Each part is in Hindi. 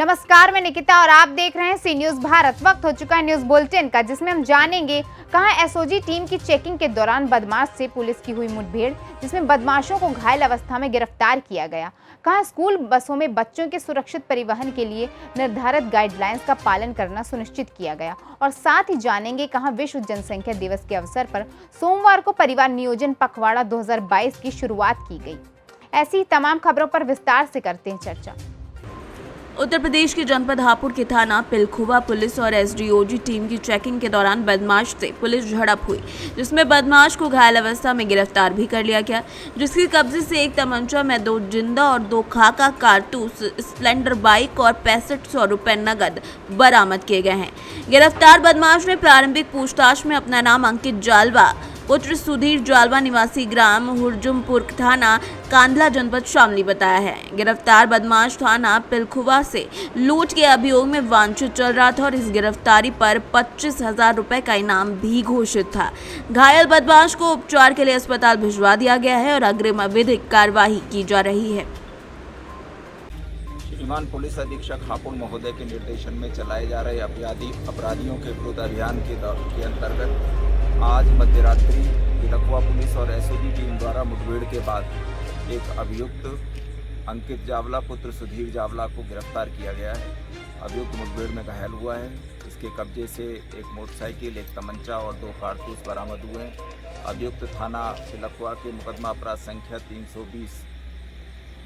नमस्कार, मैं निकिता और आप देख रहे हैं सी न्यूज भारत। वक्त हो चुका है न्यूज बुलेटिन का, जिसमें हम जानेंगे कहां एसओजी टीम की चेकिंग के दौरान बदमाश से पुलिस की हुई मुठभेड़, जिसमें बदमाशों को घायल अवस्था में गिरफ्तार किया गया। कहां स्कूल बसों में बच्चों के सुरक्षित परिवहन के लिए निर्धारित गाइडलाइंस का पालन करना सुनिश्चित किया गया। और साथ ही जानेंगे कहां विश्व जनसंख्या दिवस के अवसर पर सोमवार को परिवार नियोजन पखवाड़ा 2022 की शुरुआत की गई। ऐसी तमाम खबरों पर विस्तार से करते हैं चर्चा। उत्तर प्रदेश के जनपद हापुड़ के थाना पिलखुवा पुलिस और एसडीओजी टीम की चेकिंग के दौरान बदमाश से पुलिस झड़प हुई, जिसमें बदमाश को घायल अवस्था में गिरफ्तार भी कर लिया गया, जिसके कब्जे से एक तमंचा में 2 जिंदा और 2 खाका कारतूस, स्प्लेंडर बाइक और 6500 रुपए नगद बरामद किए गए हैं। गिरफ्तार बदमाश ने प्रारंभिक पूछताछ में अपना नाम अंकित जालवा पुत्र सुधीर जालवा निवासी ग्राम हुरजुमपुर थाना कांधला जनपद शामली बताया है। गिरफ्तार बदमाश थाना पिलखुवा से लूट के अभियोग में वांछित चल रहा था और इस गिरफ्तारी पर 25,000 रुपए का इनाम भी घोषित था। घायल बदमाश को उपचार के लिए अस्पताल भिजवा दिया गया है और अग्रिम विधिक कार्यवाही की जा रही है। श्रीमान पुलिस अधीक्षक हापुड़ महोदय के निर्देशन में चलाए जा रहे अपराधियों के विरुद्ध अभियान के अंतर्गत आज मध्यरात्रि पिलखुवा पुलिस और एसओजी टीम द्वारा मुठभेड़ के बाद एक अभियुक्त अंकित जावला पुत्र सुधीर जावला को गिरफ्तार किया गया है। अभियुक्त मुठभेड़ में घायल हुआ है। इसके कब्जे से एक मोटरसाइकिल, एक तमंचा और 2 कारतूस बरामद हुए हैं। अभियुक्त थाना पिलखुवा के मुकदमा अपराध संख्या 320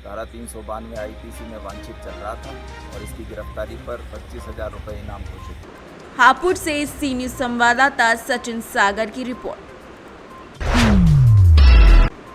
धारा 392 आईपीसी में वांछित चल रहा था और इसकी गिरफ्तारी पर 25,000 रुपये इनाम घोषित हुए। हापुड़ से सी न्यूज संवाददाता सचिन सागर की रिपोर्ट।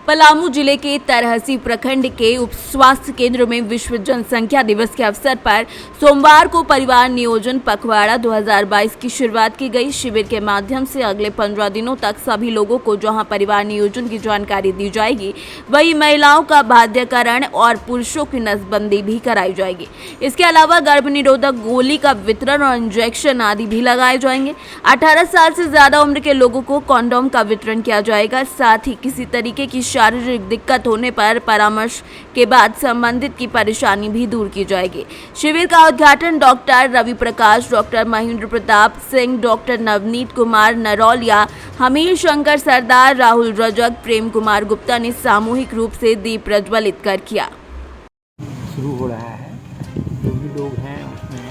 पलामू जिले के तरहसी प्रखंड के उप स्वास्थ्य केंद्र में विश्व जनसंख्या दिवस के अवसर पर सोमवार को परिवार नियोजन पखवाड़ा 2022 की शुरुआत की गई। शिविर के माध्यम से अगले 15 दिनों तक सभी लोगों को जहां परिवार नियोजन की जानकारी दी जाएगी, वहीं महिलाओं का बाध्यकरण और पुरुषों की नसबंदी भी कराई जाएगी। इसके अलावा गर्भ निरोधक गोली का वितरण और इंजेक्शन आदि भी लगाए जाएंगे। 18 साल से ज्यादा उम्र के लोगों को कॉन्डोम का वितरण किया जाएगा। साथ ही किसी तरीके की शारीरिक दिक्कत होने पर परामर्श के बाद संबंधित की परेशानी भी दूर की जाएगी। शिविर का उद्घाटन doctor Ravi Prakash, doctor Mahendra Pratap Singh, doctor Navneet Kumar नरौलिया, Hamir Shankar सरदार, राहुल रजक, प्रेम कुमार गुप्ता ने सामूहिक रूप से दीप प्रज्वलित कर किया। शुरू हो रहा है। जो भी लोग हैं उसमें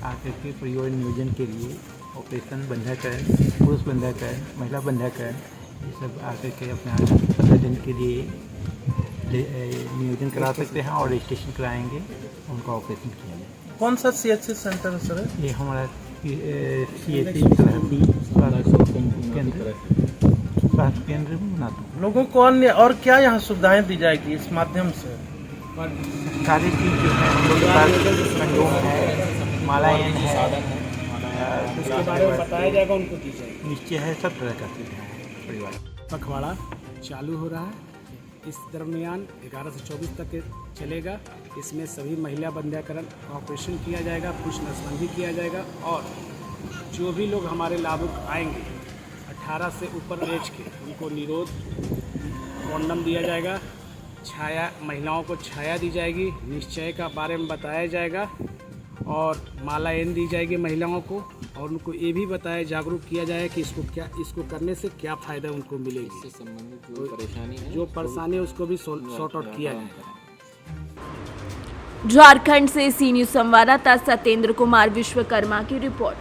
आकर के परिवार नियोजन के लिए ऑपरेशन बंधाकरण, पुरुष बंधाकरण, महिला बंधाकरण, ये सब आकर के अपना 15 दिन के लिए नियोजन करा सकते हैं और रजिस्ट्रेशन कराएंगे, उनका ऑपरेशन किया जाए। कौन सा CHC सेंटर है सर? ये हमारा CHC स्वास्थ्य केंद्र बना दो। लोगों को अन्य और क्या यहाँ सुविधाएं दी जाएगी इस माध्यम से? सारी चीज़ जो है हम लोग के पास कंडोम है, मालायन है, उसके बारे में बताया जाएगा, उनको दी जाएगी। निश्चय है, सब तरह का सुविधा है। परिवार पखवाड़ा चालू हो रहा है। इस दरमियान 11 से 24 तक चलेगा। इसमें सभी महिला बंध्याकरण ऑपरेशन किया जाएगा, पुरुष नसबंदी किया जाएगा और जो भी लोग हमारे लाभुक आएंगे 18 से ऊपर एज के, उनको निरोध कॉन्डम दिया जाएगा। छाया, महिलाओं को छाया दी जाएगी, निश्चय का बारे में बताया जाएगा और मालायन दी जाएगी महिलाओं को, और उनको ये भी बताया, जागरूक किया जाए कि इसको करने से क्या फ़ायदा उनको मिलेगी। इससे संबंधित जो परेशानी है उसको भी सॉर्ट आउट किया जाएगा। झारखंड से सी न्यूज संवाददाता सत्येंद्र कुमार विश्वकर्मा की रिपोर्ट।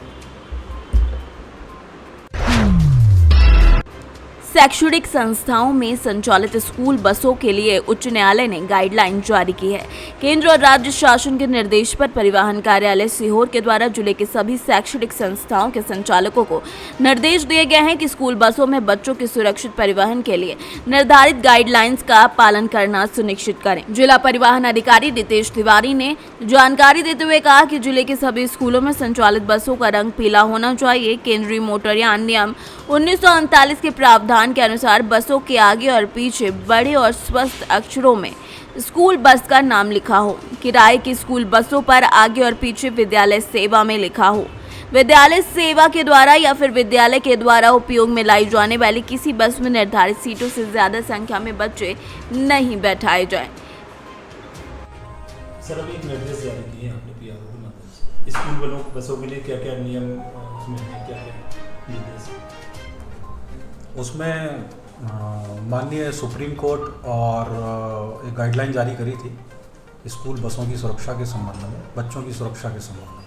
शैक्षणिक संस्थाओं में संचालित स्कूल बसों के लिए उच्च न्यायालय ने गाइडलाइन जारी की है। केंद्र और राज्य शासन के निर्देश पर परिवहन कार्यालय सीहोर के द्वारा जिले के सभी शैक्षणिक संस्थाओं के संचालकों को निर्देश दिए गए हैं कि स्कूल बसों में बच्चों के सुरक्षित परिवहन के लिए निर्धारित गाइडलाइंस का पालन करना सुनिश्चित करें। जिला परिवहन अधिकारी रितेश तिवारी ने जानकारी देते हुए कहा कि जिले के सभी स्कूलों में संचालित बसों का रंग पीला होना चाहिए। केंद्रीय मोटरयान नियम 1939 के प्रावधान के अनुसार बसों के आगे और पीछे बड़े और स्पष्ट अक्षरों में स्कूल बस का नाम लिखा हो। किराए की स्कूल बसों पर आगे और पीछे विद्यालय सेवा में लिखा हो। विद्यालय सेवा के द्वारा या फिर विद्यालय के द्वारा उपयोग में लाई जाने वाली किसी बस में निर्धारित सीटों से ज्यादा संख्या में बच्चे नहीं बैठाए जाएं। सर अभी एक निर्देश जारी किए आपने स्कूल बसों के लिए क्या क्या नियम उसमें हैं, क्या क्या निर्देश? उसमें माननीय सुप्रीम कोर्ट और एक गाइडलाइन जारी करी थी स्कूल बसों की सुरक्षा के संबंध में, बच्चों की सुरक्षा के संबंध में।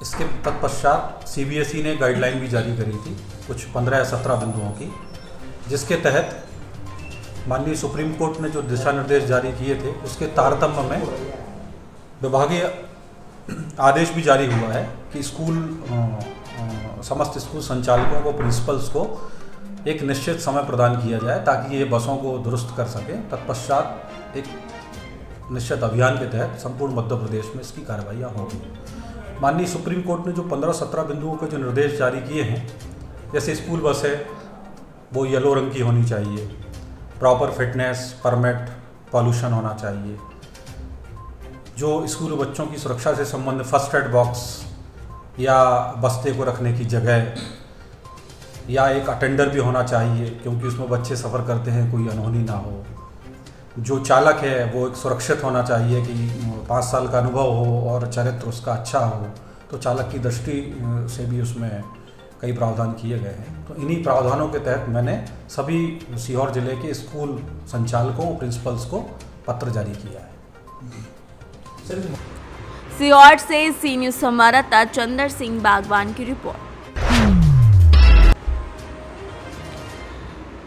इसके तत्पश्चात CBSE ने गाइडलाइन भी जारी करी थी कुछ 15 या 17 बिंदुओं की, जिसके तहत माननीय सुप्रीम कोर्ट ने जो दिशा निर्देश जारी किए थे उसके तारतम्य में विभागीय आदेश भी जारी हुआ है कि समस्त स्कूल संचालकों को, प्रिंसिपल्स को एक निश्चित समय प्रदान किया जाए ताकि ये बसों को दुरुस्त कर सकें। तत्पश्चात एक निश्चित अभियान के तहत संपूर्ण मध्य प्रदेश में इसकी कार्रवाइयाँ होंगी। माननीय सुप्रीम कोर्ट ने जो 15-17 बिंदुओं के जो निर्देश जारी किए हैं, जैसे स्कूल बस है वो येलो रंग की होनी चाहिए, प्रॉपर फिटनेस, परमिट, पॉल्यूशन होना चाहिए, जो स्कूल बच्चों की सुरक्षा से संबंधित फर्स्ट एड बॉक्स या बस्ते को रखने की जगह या एक अटेंडर भी होना चाहिए क्योंकि उसमें बच्चे सफ़र करते हैं, कोई अनहोनी ना हो। जो चालक है वो एक सुरक्षित होना चाहिए कि 5 साल का अनुभव हो और चरित्र उसका अच्छा हो, तो चालक की दृष्टि से भी उसमें कई प्रावधान किए गए हैं। तो इन्हीं प्रावधानों के तहत मैंने सभी सीहोर जिले के स्कूल संचालकों और प्रिंसिपल्स को पत्र जारी किया है। सीहोर से सी न्यूज संवाददाता चंदर सिंह बागवान की रिपोर्ट।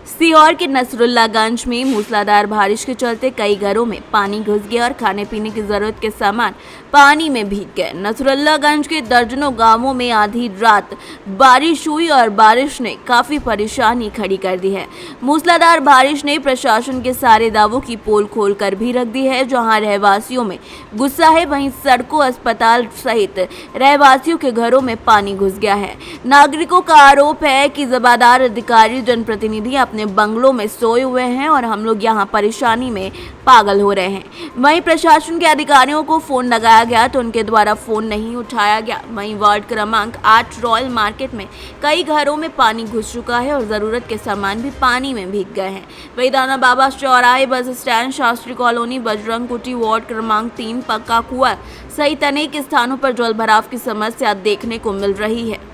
सीहोर के नसरुल्लागंज में मूसलाधार बारिश के चलते कई घरों में पानी घुस गया और खाने पीने की जरूरत के सामान पानी में भीग गए। नसरुल्लागंज के दर्जनों गांवों में आधी रात बारिश हुई और बारिश ने काफी परेशानी खड़ी कर दी है। मूसलाधार बारिश ने प्रशासन के सारे दावों की पोल खोल कर भी रख दी है। जहां रहवासियों में गुस्सा है, वहीं सड़कों, अस्पताल सहित रहवासियों के घरों में पानी घुस गया है। नागरिकों का आरोप है कि जवाबदार अधिकारी, जनप्रतिनिधि अपने बंगलों में सोए हुए हैं और हम लोग यहाँ परेशानी में पागल हो रहे हैं। वहीं प्रशासन के अधिकारियों को फोन लगाया गया तो उनके द्वारा फोन नहीं उठाया गया। वहीं वार्ड क्रमांक 8 रॉयल मार्केट में कई घरों में पानी घुस चुका है और जरूरत के सामान भी पानी में भीग गए हैं। वहीं दाना बाबा चौराहे, bus stand, Shastri colony, Bajrang कुटी, वार्ड क्रमांक 3, पक्का कुआं सहित अनेक स्थानों पर जल भराव की समस्या देखने को मिल रही है।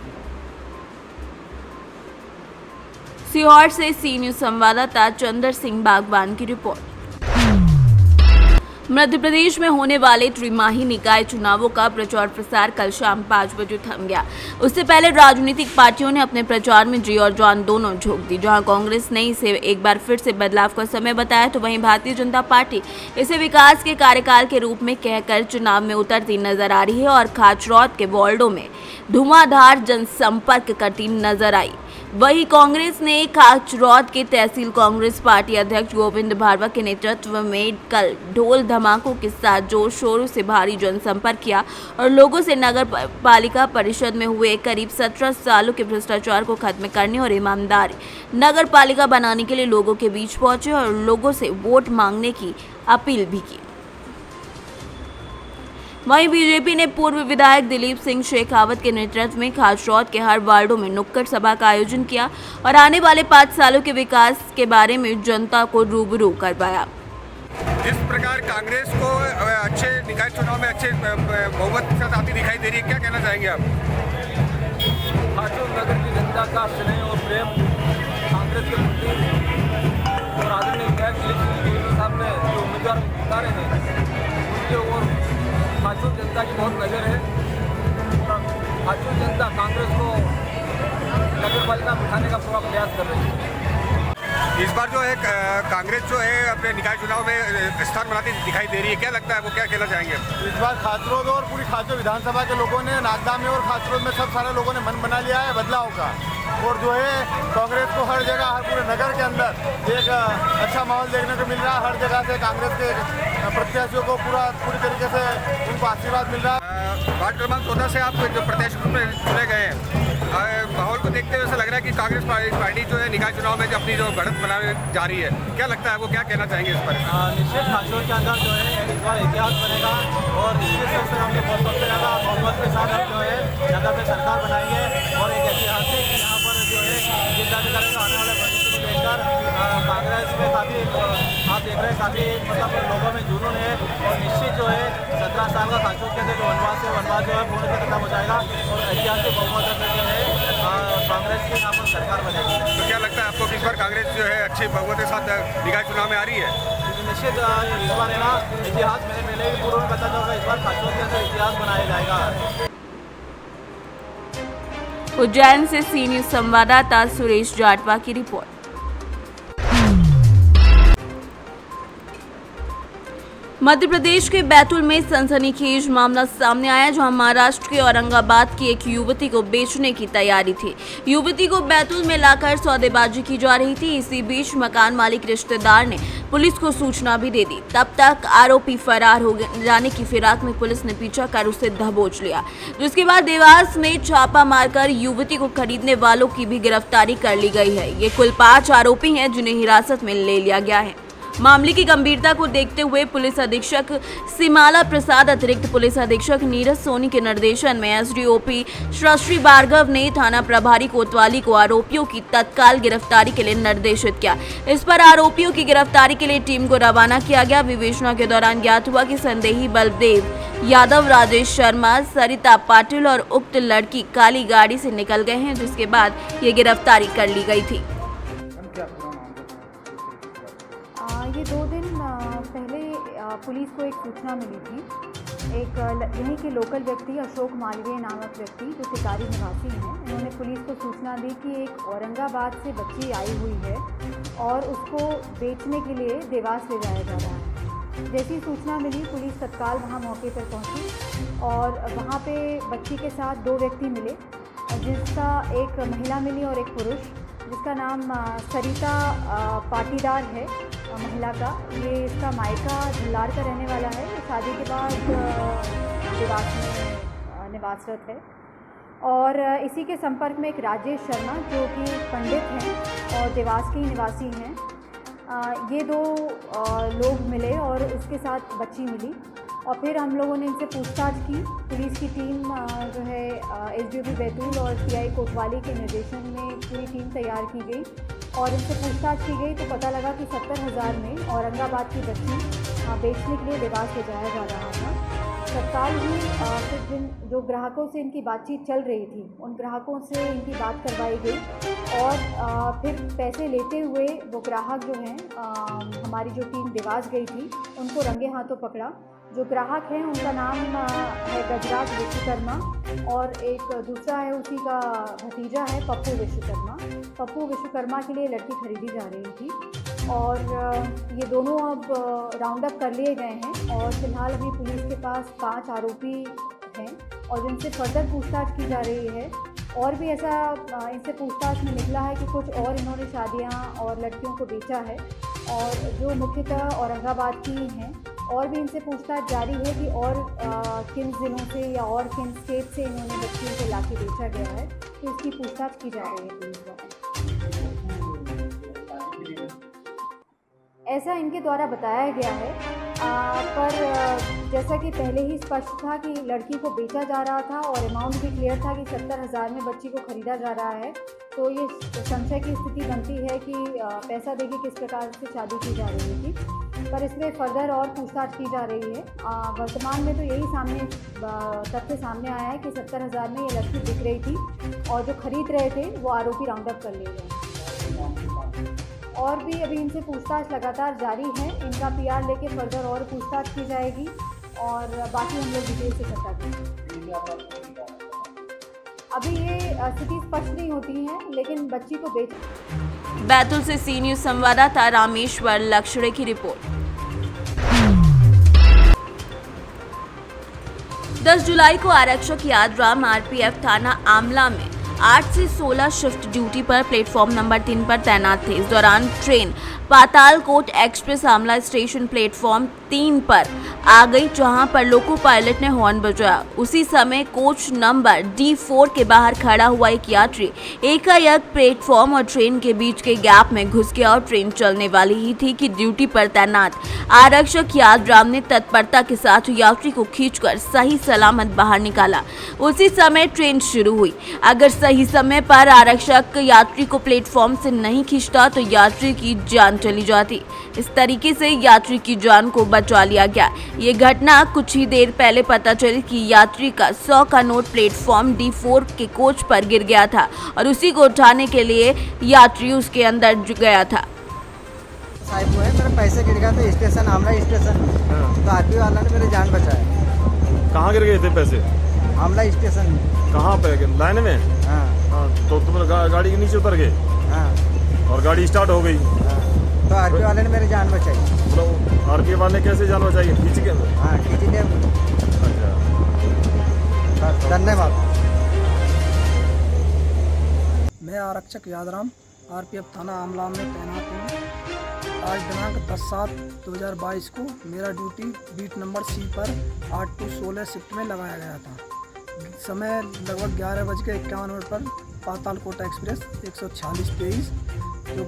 सीहोर से सी न्यूज संवाददाता चंदर सिंह बागवान की रिपोर्ट। मध्य प्रदेश में होने वाले त्रिमाही निकाय चुनावों का प्रचार प्रसार कल शाम 5 बजे थम गया। उससे पहले राजनीतिक पार्टियों ने अपने प्रचार में जी और जान दोनों झोंक दी। जहां कांग्रेस ने इसे एक बार फिर से बदलाव का समय बताया, तो वहीं भारतीय जनता पार्टी इसे विकास के कार्यकाल के रूप में कहकर चुनाव में उतरती नजर आ रही है और खाचरौद के वार्डों में धुआंधार जनसंपर्क करती नजर आई। वहीं कांग्रेस ने खाचरौद के तहसील कांग्रेस पार्टी अध्यक्ष गोविंद भार्गव के नेतृत्व में कल ढोल धमाकों के साथ जोर शोरों से भारी जनसंपर्क किया और लोगों से नगर पालिका परिषद में हुए करीब 17 सालों के भ्रष्टाचार को खत्म करने और ईमानदार नगर पालिका बनाने के लिए लोगों के बीच पहुंचे और लोगों से वोट मांगने की अपील भी की। वहीं बीजेपी ने पूर्व विधायक दिलीप सिंह शेखावत के नेतृत्व में खाचरौद के हर वार्डों में नुक्कड़ सभा का आयोजन किया और आने वाले 5 सालों के विकास के बारे में जनता को रूबरू करवाया। जिस प्रकार कांग्रेस को अच्छे निकाय चुनाव में अच्छे बहुमत के साथ आती दिखाई दे रही है, क्या कहना चाहेंगे आप? खाचरौद नगर की जनता का स्नेह और प्रेम कांग्रेस के प्रति और आदरणीय विधायक दिलीप सिंह साहब ने जो उम्मीदवार उतारे हैं उनके ओर खाचरौद जनता की बहुत नज़र है और खाचरौद जनता कांग्रेस को नगर पालिका बिठाने का पूरा प्रयास कर रही है। इस बार जो है कांग्रेस जो है अपने निकाय चुनाव में स्थान बनाती दिखाई दे रही है, क्या लगता है, वो क्या कहना चाहेंगे? इस बार खाचरौद और पूरी खाचरौद विधानसभा के लोगों ने, नागदा में और खाचरौद में सब सारे लोगों ने मन बना लिया है बदलाव का और जो है कांग्रेस को हर जगह, हर पूरे नगर के अंदर एक अच्छा माहौल देखने को मिल रहा है। हर जगह से कांग्रेस के प्रत्याशियों को पूरी तरीके से उनको आशीर्वाद मिल रहा है। वार्ड क्रमांक 14 से आप जो प्रत्याशी रूप में चुने गए हैं, माहौल को देखते हुए ऐसा लग रहा है कि कांग्रेस पार्टी जो है निकाय चुनाव में अपनी जो बढ़त बनाने जा रही है, क्या लगता है, वो क्या कहना चाहेंगे इस पर? निश्चित खाचरौद के अंदर जो है इस बार इतिहास बनेगा और निश्चित रूप से हमने बहुत ज़्यादा मोहब्बत के साथ हम जो है नगर में सरकार बनाएंगे और एक ऐतिहासिक यहाँ पर जो है जिलाधिकारी आने वाले भविष्य को देखकर कांग्रेस में काफ़ी आप देख रहे हैं काफ़ी मतलब लोगों में जुनून है और निश्चित जो है 17 15 साल का खाचों के जो वनवास है, वनवास जो है पूर्ण से खत्म हो जाएगा और ऐतिहासिक बहुमत से जो है कांग्रेस की यहाँ पर सरकार बनेगी। तो क्या लगता है आपको कि इस बार कांग्रेस जो है अच्छी बहुमत के साथ निकाय चुनाव में आ रही है? निश्चित इस बार है ना इतिहास, मैंने पहले भी पूर्व में बता चुका, इस बार खाचों के अंदर इतिहास बनाया जाएगा। उज्जैन से सी न्यूज संवाददाता सुरेश जाटवा की रिपोर्ट। मध्य प्रदेश के बैतूल में सनसनीखेज मामला सामने आया, जहां महाराष्ट्र के औरंगाबाद की एक युवती को बेचने की तैयारी थी। युवती को बैतूल में लाकर सौदेबाजी की जा रही थी। इसी बीच मकान मालिक रिश्तेदार ने पुलिस को सूचना भी दे दी। तब तक आरोपी फरार हो जाने की फिराक में पुलिस ने पीछा कर उसे दबोच लिया, जिसके बाद देवास में छापा मारकर युवती को खरीदने वालों की भी गिरफ्तारी कर ली गई है। ये कुल 5 आरोपी हैं जिन्हें हिरासत में ले लिया गया है। मामले की गंभीरता को देखते हुए पुलिस अधीक्षक सिमाला प्रसाद, अतिरिक्त पुलिस अधीक्षक नीरज सोनी के निर्देशन में एसडीओपी श्री भार्गव ने थाना प्रभारी कोतवाली को आरोपियों की तत्काल गिरफ्तारी के लिए निर्देशित किया। इस पर आरोपियों की गिरफ्तारी के लिए टीम को रवाना किया गया। विवेचना के दौरान ज्ञात हुआ कि संदेही बलदेव यादव, राजेश शर्मा, सरिता पाटिल और उक्त लड़की काली गाड़ी से निकल गए हैं, जिसके बाद ये गिरफ्तारी कर ली गई थी। ये 2 दिन पहले पुलिस को एक सूचना मिली थी। एक यहीं के लोकल व्यक्ति अशोक मालवीय नामक व्यक्ति जो शिकारी निवासी हैं, उन्होंने पुलिस को सूचना दी कि एक औरंगाबाद से बच्ची आई हुई है और उसको बेचने के लिए देवास ले जाया जा रहा है। जैसी सूचना मिली पुलिस तत्काल वहाँ मौके पर पहुँची और वहाँ पे बच्ची के साथ 2 व्यक्ति मिले, जिसका एक महिला मिली और एक पुरुष, जिसका नाम सरिता पाटीदार है महिला का। ये इसका मायका झल्लार का रहने वाला है। शादी के बाद देवास में निवासरत है। और इसी के संपर्क में एक राजेश शर्मा जो कि पंडित हैं और देवास के ही निवासी हैं। ये 2 लोग मिले और उसके साथ बच्ची मिली और फिर हम लोगों ने इनसे पूछताछ की। पुलिस की टीम जो है एसडीओपी बैतूल और सीआई कोतवाली के निर्देशन में पूरी टीम तैयार की गई और इनसे पूछताछ की गई तो पता लगा कि 70,000 में औरंगाबाद की बच्ची बेचने के लिए देवास ले जाया जा रहा था। तत्काल ही फिर जो ग्राहकों से इनकी बातचीत चल रही थी, उन ग्राहकों से इनकी बात करवाई गई और फिर पैसे लेते हुए वो ग्राहक जो हैं हमारी जो टीम देवास गई थी उनको रंगे हाथों पकड़ा। जो ग्राहक हैं उनका नाम है गजराज विश्वकर्मा और एक दूसरा है उसी का भतीजा है पप्पू विश्वकर्मा। पप्पू विश्वकर्मा के लिए लड़की खरीदी जा रही थी और ये दोनों अब राउंड अप कर लिए गए हैं और फिलहाल अभी पुलिस के पास 5 आरोपी हैं और जिनसे फर्दर पूछताछ की जा रही है। और भी ऐसा इनसे पूछताछ में निकला है कि कुछ और इन्होंने शादियां और लड़कियों को बेचा है और जो मुख्यतः औरंगाबाद की हैं। और भी इनसे पूछताछ जारी है कि और किन ज़िलों से या और किन स्टेट से इन्होंने बच्चियों को लाके बेचा गया है, तो इसकी पूछताछ की जा रही है पुलिस द्वारा। ऐसा इनके द्वारा बताया गया है पर जैसा कि पहले ही स्पष्ट था कि लड़की को बेचा जा रहा था और अमाउंट भी क्लियर था कि 70,000 में बच्ची को ख़रीदा जा रहा है, तो ये संशय की स्थिति बनती है कि पैसा देके किस प्रकार से शादी की जा रही थी। पर इसमें फर्दर और पूछताछ की जा रही है। वर्तमान में तो यही तथ्य सामने आया है कि 70,000 में ये लड़की बिक रही थी और जो खरीद रहे थे वो आरोपी राउंड अप कर लिए गए। और भी अभी इनसे पूछताछ लगातार जारी है। इनका पीआर लेके फर्दर और पूछताछ की जाएगी और बाकी हम लोग डिटेल से चर्चा करेंगे। अभी ये स्थिति स्पष्ट नहीं होती है, लेकिन बच्ची को बेच। बैतूल से सी न्यूज संवाददाता रामेश्वर लक्षड़े की रिपोर्ट। 10 जुलाई को आरक्षक यादराम आरपीएफ थाना आमला में 8 से 16 शिफ्ट ड्यूटी पर प्लेटफॉर्म नंबर 3 पर तैनात थे। इस दौरान train Patalkot express Amla station platform 3 पर आ गई, जहां पर लोको पायलट ने हॉर्न बजाया। उसी समय कोच नंबर D4 के बाहर खड़ा हुआ एक यात्री एकाएक प्लेटफॉर्म और ट्रेन के बीच के गैप में घुस गया और ट्रेन चलने वाली ही थी कि ड्यूटी पर तैनात आरक्षक यादराम ने तत्परता के साथ यात्री को खींचकर सही सलामत बाहर निकाला। उसी समय ट्रेन शुरू हुई। अगर सही समय पर आरक्षक यात्री को प्लेटफॉर्म से नहीं खींचता तो यात्री की जान चली जाती। इस तरीके से यात्री की जान को बचा लिया गया। ये घटना कुछ ही देर पहले पता चली कि यात्री का 100 का नोट प्लेटफॉर्म D4 के कोच पर गिर गया था और उसी को उठाने के लिए यात्री उसके अंदर गया था। साहब हुए मेरे पैसे गिर गया था स्टेशन आमला स्टेशन, तो आरपी वाला ने मेरी जान बचाया। कहाँ गिर गए थे पैसे? आमला स्टेशन में। कहाँ पे? लाइन में? हाँ। तो तुम गाड़ी के नीचे उतर गए? हाँ। और गाड़ी स्टार्ट हो गई? हाँ। तो आरपी वाले ने मेरी जान बचाई। मतलब आरपी वाले ने कैसे जान बचाई? खींच के? हाँ, खींच के। अच्छा, धन्यवाद। मैं आरक्षक यादराम आरपीएफ थाना आमला में तैनात हूँ। आज दिनांक 10/7/2022 को मेरा ड्यूटी बीट नंबर C पर 8-2-16 शिफ्ट में लगाया गया था। समय लगभग 11:51 पर पातालकोट एक्सप्रेस 146-23 जो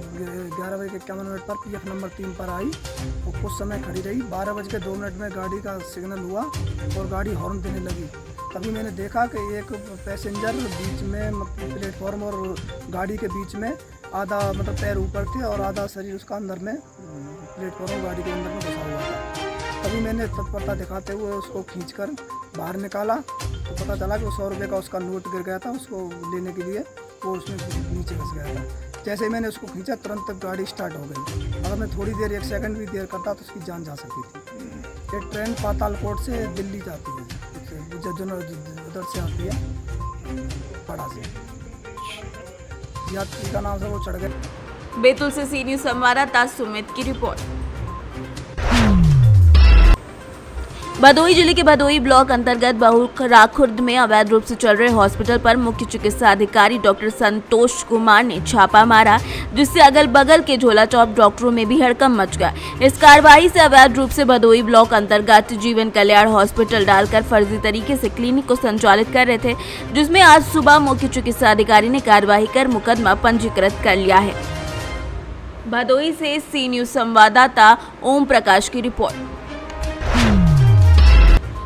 11:51 पर PF नंबर 3 पर आई और कुछ समय खड़ी रही। 12:02 में गाड़ी का सिग्नल हुआ और गाड़ी हॉर्न देने लगी। तभी मैंने देखा कि एक पैसेंजर बीच में प्लेटफॉर्म और गाड़ी के बीच में आधा पैर ऊपर थे और आधा शरीर उसका अंदर में प्लेटफॉर्म गाड़ी के अंदर में घुसा हुआ था। तभी मैंने तत्परता दिखाते हुए उसको खींचकर बाहर निकाला तो पता चला कि 100 रुपये का उसका नोट गिर गया था। उसको लेने के लिए वो उसमें नीचे घुस गया था। जैसे ही मैंने उसको खींचा तुरंत गाड़ी स्टार्ट हो गई। अगर मैं थोड़ी देर 1 सेकंड भी देर करता तो उसकी जान जा सकती थी। ये ट्रेन पातालकोट से दिल्ली जाती है, उधर से आती है पड़ा से। यात्री का नाम से वो चढ़ गए। बैतूल से सी न्यूज़ संवाददाता सुमित की रिपोर्ट। भदोही जिले के भदोही ब्लॉक अंतर्गत बहुखरा खुर्द में अवैध रूप से चल रहे हॉस्पिटल पर मुख्य चिकित्सा अधिकारी डॉक्टर संतोष कुमार ने छापा मारा, जिससे अगल बगल के झोला चौप डॉक्टरों में भी हड़कंप मच गया। इस कार्रवाई से अवैध रूप से भदोही ब्लॉक अंतर्गत जीवन कल्याण हॉस्पिटल डालकर फर्जी तरीके से क्लिनिक को संचालित कर रहे थे, जिसमें आज सुबह मुख्य चिकित्सा अधिकारी ने कार्रवाई कर मुकदमा पंजीकृत कर लिया है। भदोही से सी न्यूज़ संवाददाता ओम प्रकाश की रिपोर्ट।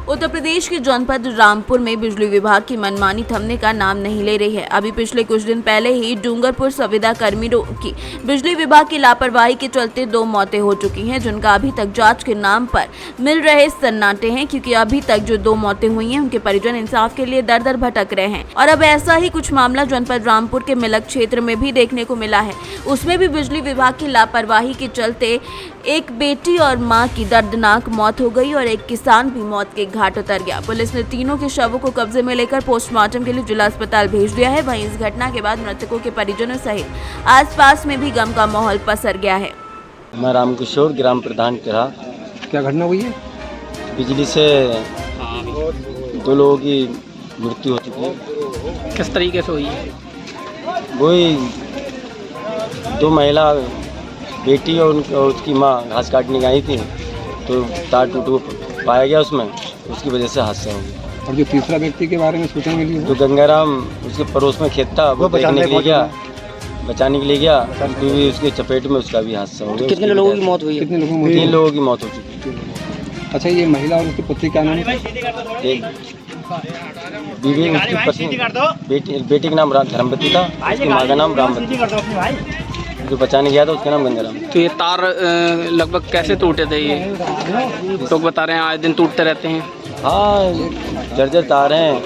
उत्तर प्रदेश के जनपद रामपुर में बिजली विभाग की मनमानी थमने का नाम नहीं ले रही है। अभी पिछले कुछ दिन पहले ही डूंगरपुर संविदा कर्मियों की बिजली विभाग की लापरवाही के चलते 2 मौतें हो चुकी हैं, जिनका अभी तक जांच के नाम पर मिल रहे सन्नाटे हैं, क्योंकि अभी तक जो 2 मौतें हुई हैं उनके परिजन इंसाफ के लिए दर दर भटक रहे हैं। और अब ऐसा ही कुछ मामला जनपद रामपुर के मिलक क्षेत्र में भी देखने को मिला है। उसमें भी बिजली विभाग की लापरवाही के चलते एक बेटी और मां की दर्दनाक मौत हो गई और एक किसान भी मौत के घाट उतर गया। पुलिस ने तीनों के शवों को कब्जे में लेकर पोस्टमार्टम के लिए जिला अस्पताल भेज दिया है। वहीं इस घटना के बाद मृतकों के परिजनों सहित आसपास में भी गम का माहौल पसर गया है। मैं रामकिशोर, ग्राम प्रधान तेरा। क्या घटना हुई है? बिजली से 2 लोगों की मृत्यु हो चुकी है। किस तरीके से हुई है? वही 2 महिला बेटी और उसकी माँ घास काटने गई थी, तो तार टूट पाया गया उसमें, उसकी वजह से हादसा हो गया। और जो तीसरा व्यक्ति के बारे में सूचना मिली है? जो गंगाराम उसके पड़ोस में खेत था, वो बचाने के लिए गया, क्योंकि उसके चपेट में उसका भी हादसा हो गया। कितने लोगों की मौत हुई है? 3 लोगों की मौत हो चुकी है। अच्छा, ये महिला और उसकी पुत्री क्या नाम है? एक बीवी, उसकी पत्नी, बेटी का नाम धर्मवती था, उसकी माँ का नाम रामवती। जो बचाने गया था उसका नाम गंगाराम। तो ये तार लगभग कैसे टूटे थे? ये लोग बता रहे हैं आए दिन टूटते रहते हैं। हाँ, जर्जर तार हैं,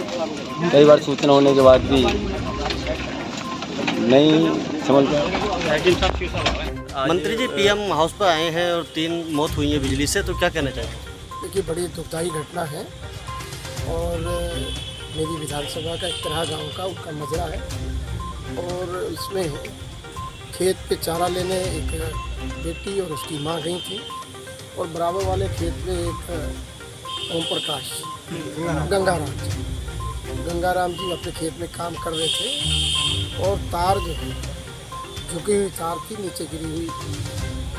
कई बार सूचना होने के बाद भी नहीं समझ पाया। मंत्री जी PM हाउस पर आए हैं और 3 मौत हुई है बिजली से, तो क्या कहना चाहेंगे? देखिए, बड़ी दुखदायी घटना है और मेरी विधानसभा का एक तरह गाँव का उनका मजरा है और इसमें खेत पे चारा लेने एक बेटी और उसकी माँ गई थी और बराबर वाले खेत में एक ओम प्रकाश गंगाराम जी अपने खेत में काम कर रहे थे और तार जो है झुकी हुई तार थी, नीचे गिरी हुई,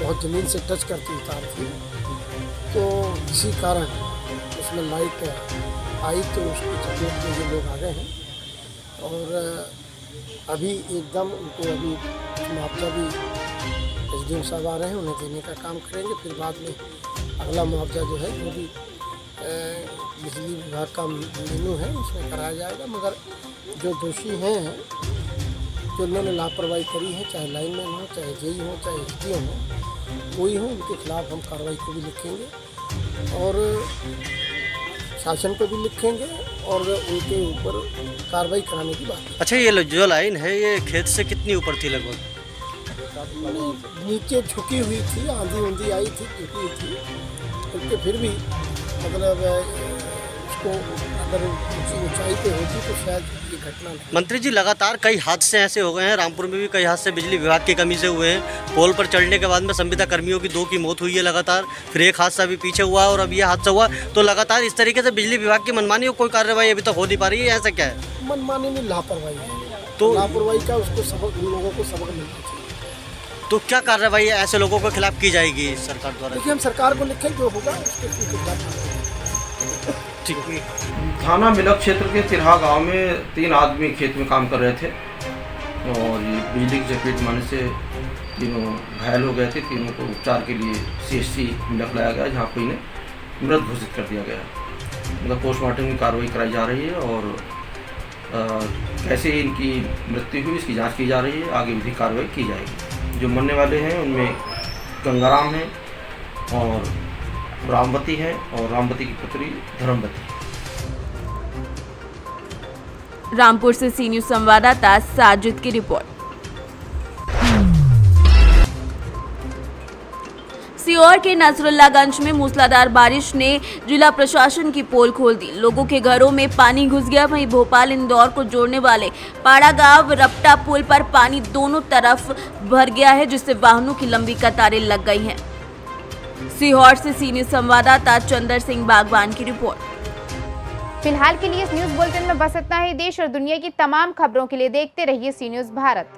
बहुत ज़मीन से टच करती हुई तार थी। तो इसी कारण उसमें लाइट आई तो उसकी चपेट में ये लोग आ गए हैं और अभी एकदम उनको अभी मुआवजा भी SDM साहब आ रहे हैं, उन्हें देने का काम करेंगे। फिर बाद में अगला मुआवजा जो है वो भी बिजली विभाग का मेनू है उसमें कराया जाएगा। मगर जो दोषी हैं जो उन्होंने लापरवाही करी है, चाहे लाइनमैन हो, चाहे जेई हो, चाहे एसडीएम हो, कोई हो, उनके खिलाफ हम कार्रवाई को भी लिखेंगे और शासन को भी लिखेंगे और उनके ऊपर कार्रवाई कराने की बात। अच्छा, ये जो लाइन है ये खेत से कितनी ऊपर थी लगभग? नीचे झुकी हुई थी, आंधी ऊंधी आई थी, झुकी हुई थी, क्योंकि फिर भी मतलब उसको अगर ऊंचाई पे होती तो शायद ये घटना नहीं। मंत्री जी, लगातार कई हादसे ऐसे हो गए हैं, रामपुर में भी कई हादसे बिजली विभाग की कमी से हुए हैं। पोल पर चढ़ने के बाद में संविदा कर्मियों की 2 की मौत हुई है लगातार, फिर एक हादसा भी पीछे हुआ और अब यह हादसा हुआ। तो लगातार इस तरीके से बिजली विभाग की मनमानी और कोई कार्रवाई अभी तक हो नहीं पा रही है, ऐसा क्या है? मनमानी में लापरवाही है, तो लापरवाही का उसको सबक, उन लोगों को सबक मिलना चाहिए। तो क्या कार्रवाई ऐसे लोगों के खिलाफ की जाएगी सरकार द्वारा? देखिए, हम सरकार को लिखें, जो होगा उसके खिलाफ। ठीक है। थाना मिलक क्षेत्र के तिरहा गांव में 3 आदमी खेत में काम कर रहे थे और ये बिजली की चपेट में आने से तीनों घायल हो गए थे। तीनों को उपचार के लिए CHC मिलक लाया गया, जहाँ पर इन्हें मृत घोषित कर दिया गया। मतलब पोस्टमार्टम की कार्रवाई कराई जा रही है और कैसे इनकी मृत्यु हुई इसकी जाँच की जा रही है, आगे विधिक कार्रवाई की जाएगी। जो मरने वाले हैं उनमें गंगाराम हैं और रामवती है और रामवती की पुत्री धर्मवती। रामपुर से सी न्यूज़ संवाददाता साजिद की रिपोर्ट। सीहोर के नसरुल्लागंज में मूसलाधार बारिश ने जिला प्रशासन की पोल खोल दी। लोगों के घरों में पानी घुस गया। वहीं भोपाल इंदौर को जोड़ने वाले पाड़ा गांव रपटा पुल पर पानी दोनों तरफ भर गया है, जिससे वाहनों की लंबी कतारें लग गई हैं। सीहोर से सी न्यूज़ संवाददाता चंदर सिंह बागवान की रिपोर्ट। फिलहाल के लिए इस न्यूज बुलेटिन में बस इतना ही। देश और दुनिया की तमाम खबरों के लिए देखते रहिए सी न्यूज़ भारत।